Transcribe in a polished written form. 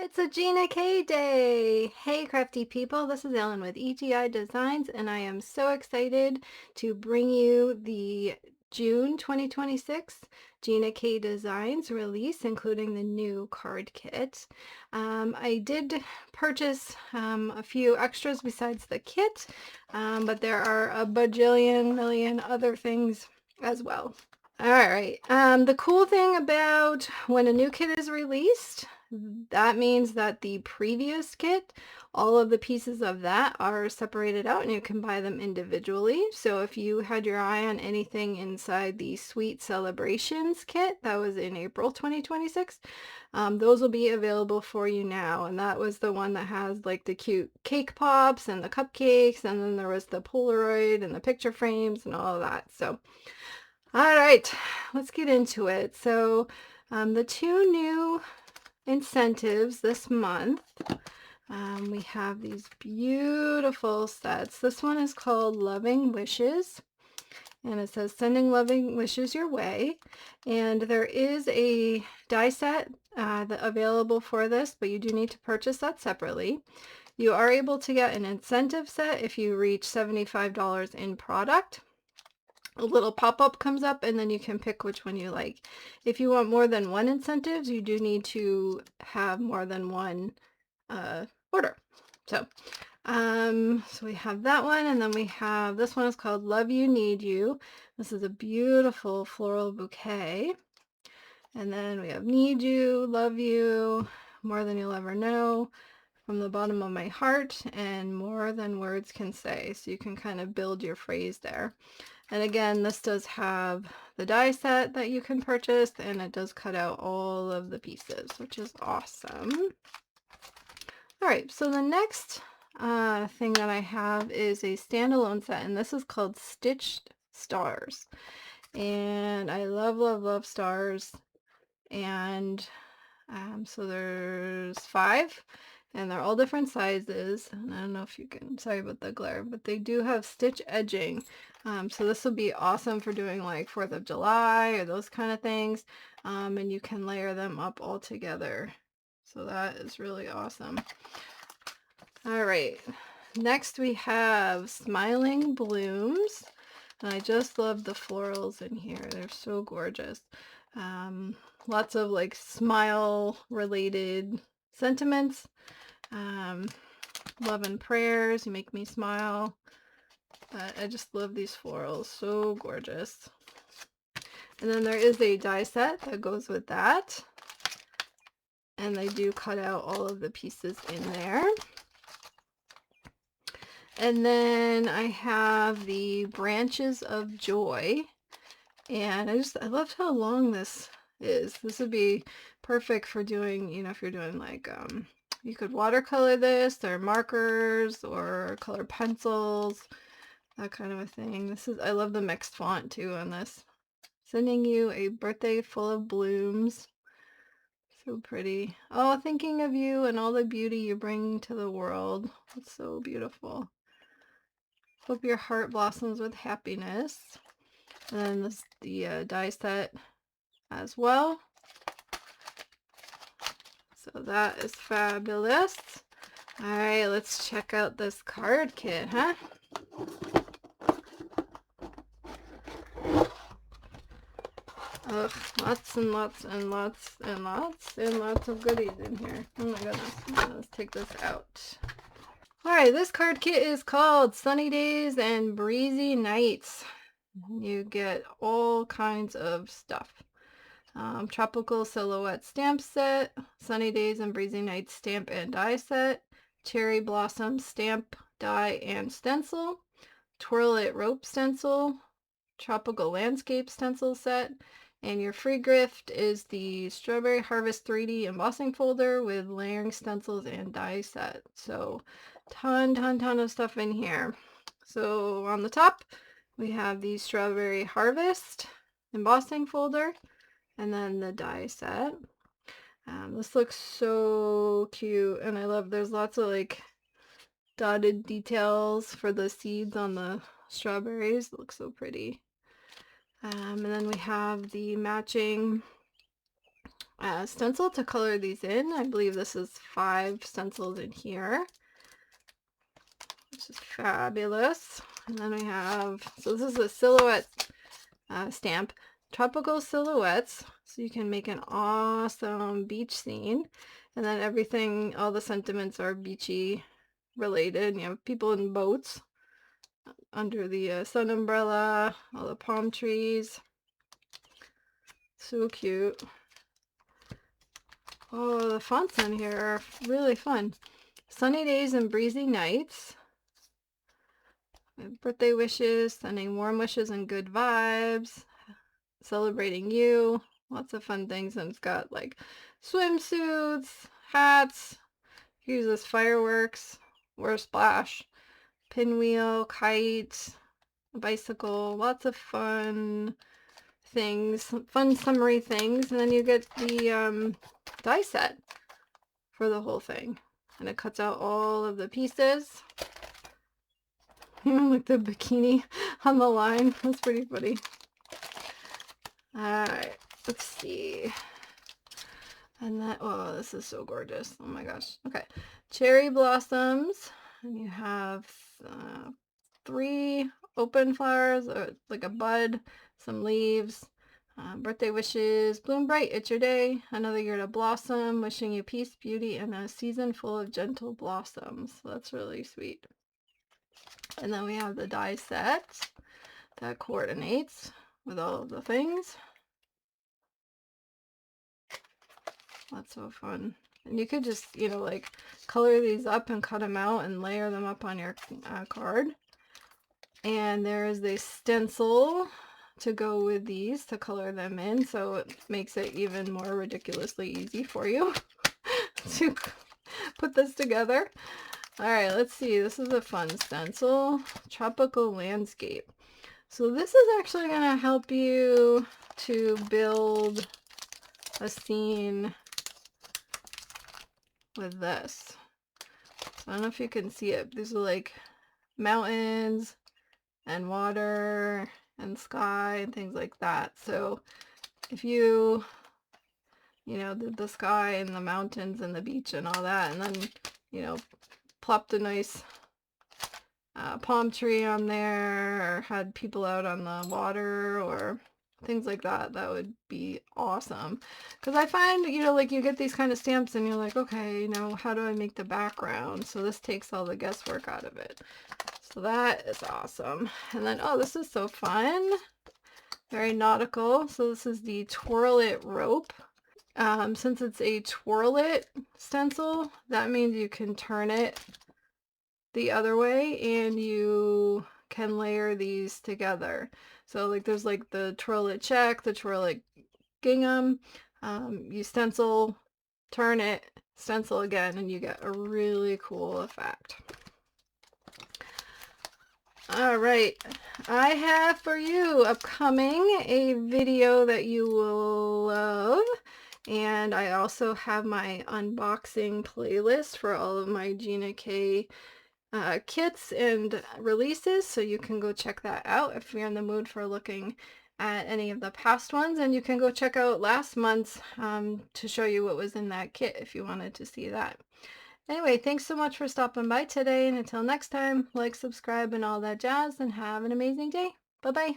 It's a Gina K day. Hey, crafty people. This is Ellen with EGI Designs, and I am so excited to bring you the June 2026 Gina K Designs release, including the new card kit. I did purchase a few extras besides the kit, but there are a bajillion million other things as well. All right. The cool thing about when a new kit is released, that means that the previous kit, all of the pieces of that are separated out and you can buy them individually. So if you had your eye on anything inside the Sweet Celebrations kit that was in April 2026, those will be available for you now. And that was the one that has like the cute cake pops and the cupcakes, and then there was the Polaroid and the picture frames and all of that. So all right, let's get into it. So the two new incentives this month, we have these beautiful sets. This one is called Loving Wishes, and it says sending loving wishes your way. And there is a die set available for this, but you do need to purchase that separately. You are able to get an incentive set if you reach $75 in product. A little pop-up comes up and then you can pick which one you like. If you want more than one incentives, you do need to have more than one order. So we have that one, and then we have this one is called Love You Need You. This is a beautiful floral bouquet. And then we have Need You, Love You, More Than You'll Ever Know, From the Bottom of My Heart, and More Than Words Can Say. So you can kind of build your phrase there. And again, this does have the die set that you can purchase, and it does cut out all of the pieces, which is awesome. All right, so the next thing that I have is a standalone set, and this is called Stitched Stars. And I love, love, love stars. And so there's 5, and they're all different sizes. And I don't know if you can, sorry about the glare, but they do have stitch edging. So this will be awesome for doing like 4th of July or those kind of things. And you can layer them up all together. So that is really awesome. All right, next we have Smiling Blooms. And I just love the florals in here. They're so gorgeous. Lots of like smile related sentiments. Love and prayers, you make me smile. I just love these florals, so gorgeous. And then there is a die set that goes with that. And they do cut out all of the pieces in there. And then I have the Branches of Joy. And I loved how long this is. This would be perfect for doing, if you're doing like, you could watercolor this or markers or color pencils, that kind of a thing. I love the mixed font too on this. Sending you a birthday full of blooms. So pretty. Oh, thinking of you and all the beauty you bring to the world. It's so beautiful. Hope your heart blossoms with happiness. And then the die set as well. So that is fabulous. All right, let's check out this card kit, huh? Ugh, lots and lots and lots and lots and lots of goodies in here. Oh my goodness. Let's take this out. All right, this card kit is called Sunny Days and Breezy Nights. You get all kinds of stuff. Tropical Silhouette Stamp Set, Sunny Days and Breezy Nights Stamp and Die Set, Cherry Blossom Stamp, Die and Stencil, Twirl It Rope Stencil, Tropical Landscape Stencil Set, and your free gift is the Strawberry Harvest 3D embossing folder with layering stencils and die set. So ton of stuff in here. So on the top, we have the Strawberry Harvest embossing folder, and then the die set. This looks so cute, and I love, there's lots of like dotted details for the seeds on the strawberries. It looks so pretty. And then we have the matching stencil to color these in. I believe this is 5 stencils in here, which is fabulous. And then we have, so this is a silhouette stamp, tropical silhouettes, so you can make an awesome beach scene. And then everything, all the sentiments are beachy related. You have people in boats under the sun umbrella, all the palm trees. So cute. Oh, the fonts on here are really fun. Sunny days and breezy nights. Birthday wishes, sending warm wishes and good vibes. Celebrating you. Lots of fun things. And it's got like swimsuits, hats. Uses fireworks or a splash. Pinwheel, kite, bicycle. Lots of fun things. Fun summery things. And then you get the die set for the whole thing. And it cuts out all of the pieces. Like the bikini on the line. That's pretty funny. Alright, let's see. And that, oh, this is so gorgeous. Oh my gosh. Okay. Cherry blossoms. And you have 3 open flowers, like a bud, some leaves. Birthday wishes, bloom bright, it's your day. Another year to blossom. Wishing you peace, beauty, and a season full of gentle blossoms. So that's really sweet. And then we have the die set that coordinates with all of the things. That's so fun. And you could just, you know, like color these up and cut them out and layer them up on your card. And there is a stencil to go with these to color them in, so it makes it even more ridiculously easy for you to put this together. All right, let's see. This is a fun stencil. Tropical landscape. So this is actually going to help you to build a scene with this. So I don't know if you can see it. These are like mountains and water and sky and things like that. So if you did the sky and the mountains and the beach and all that, and then, plopped a nice palm tree on there, or had people out on the water or things like that, that would be awesome. Because I find, like you get these kind of stamps and you're like, okay, how do I make the background? So this takes all the guesswork out of it. So that is awesome. And then, oh, this is so fun. Very nautical. So this is the Twirl It rope. Since it's a Twirl It stencil, that means you can turn it the other way and you can layer these together. So like there's like the Twirl It check, the Twirl It gingham. You stencil, turn it, stencil again, and you get a really cool effect. All right, I have for you upcoming a video that you will love, and I also have my unboxing playlist for all of my Gina K kits and releases, so you can go check that out if you're in the mood for looking at any of the past ones, and you can go check out last month's to show you what was in that kit if you wanted to see that. Anyway, thanks so much for stopping by today, and until next time, like, subscribe, and all that jazz, and have an amazing day. Bye-bye.